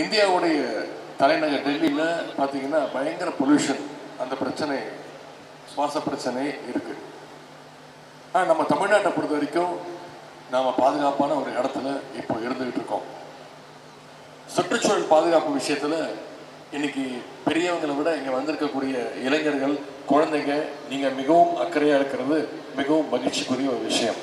இந்தியாவுடைய தலைநகர் டெல்லியில் பார்த்தீங்கன்னா பயங்கர பொல்யூஷன், அந்த பிரச்சனை, சுவாச பிரச்சனை இருக்கு. ஆனால் நம்ம தமிழ்நாட்டை பொறுத்த வரைக்கும் நாம் பாதுகாப்பான ஒரு இடத்துல இப்போ இருந்துகிட்டு இருக்கோம். சுற்றுச்சூழல் பாதுகாப்பு விஷயத்தில் இன்னைக்கு பெரியவங்களை விட இங்கே வந்திருக்கக்கூடிய இளைஞர்கள், குழந்தைங்க, நீங்கள் மிகவும் அக்கறையாக இருக்கிறது மிகவும் மகிழ்ச்சிக்குரிய ஒரு விஷயம்.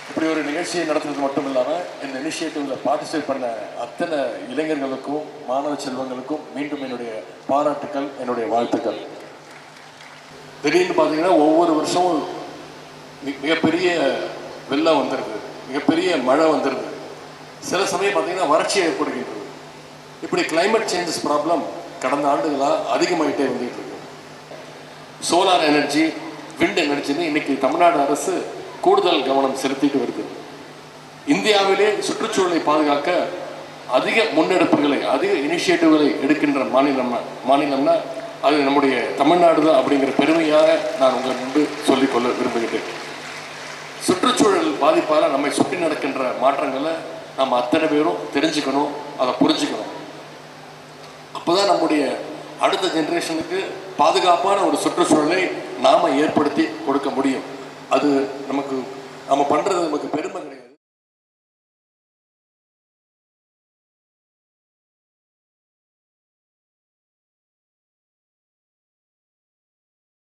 இப்படி ஒரு நிகழ்ச்சியை நடத்துறது மட்டும் இல்லாமல் இந்த இனிஷியேட்டிவில் பார்ட்டிசிபேட் பண்ண அத்தனை இளைஞர்களுக்கும் மாணவ செல்வங்களுக்கும் மீண்டும் என்னுடைய பாராட்டுக்கள், என்னுடைய வாழ்த்துக்கள். திடீர்னு பார்த்தீங்கன்னா ஒவ்வொரு வருஷமும் மிகப்பெரிய வெள்ளம் வந்துடுது, மிகப்பெரிய மழை வந்துடுது. சில சமயம் பார்த்தீங்கன்னா வறட்சி ஏற்படுகின்றது. இப்படி கிளைமேட் சேஞ்சஸ் ப்ராப்ளம் கடந்த ஆண்டுகளாக அதிகமாகிட்டே வந்துகிட்டு இருக்கு. சோலார் எனர்ஜி, விண்ட் எனர்ஜின்னு இன்னைக்கு தமிழ்நாடு அரசு கூடுதல் கவனம் செலுத்திட்டு வருது. இந்தியாவிலே சுற்றுச்சூழலை பாதுகாக்க அதிக முன்னெடுப்புகளை, அதிக இனிஷியேட்டிவ்களை எடுக்கின்ற மாநிலம்னா அது நம்முடைய தமிழ்நாடு தான் அப்படிங்கிற பெருமையாக நான் உங்கள் முன்பு சொல்லிக்கொள்ள விரும்புகிறேன். சுற்றுச்சூழல் பாதிப்பால் நம்மை சுற்றி நடக்கின்ற மாற்றங்களை நம்ம அத்தனை பேரும் தெரிஞ்சுக்கணும், அதை புரிஞ்சுக்கணும். அப்போதான் நம்முடைய அடுத்த ஜென்ரேஷனுக்கு பாதுகாப்பான ஒரு சுற்றுச்சூழலை நாம் ஏற்படுத்தி கொடுக்க முடியும். அது நம்ம பண்ணுறது நமக்கு பெருமை கிடையாது.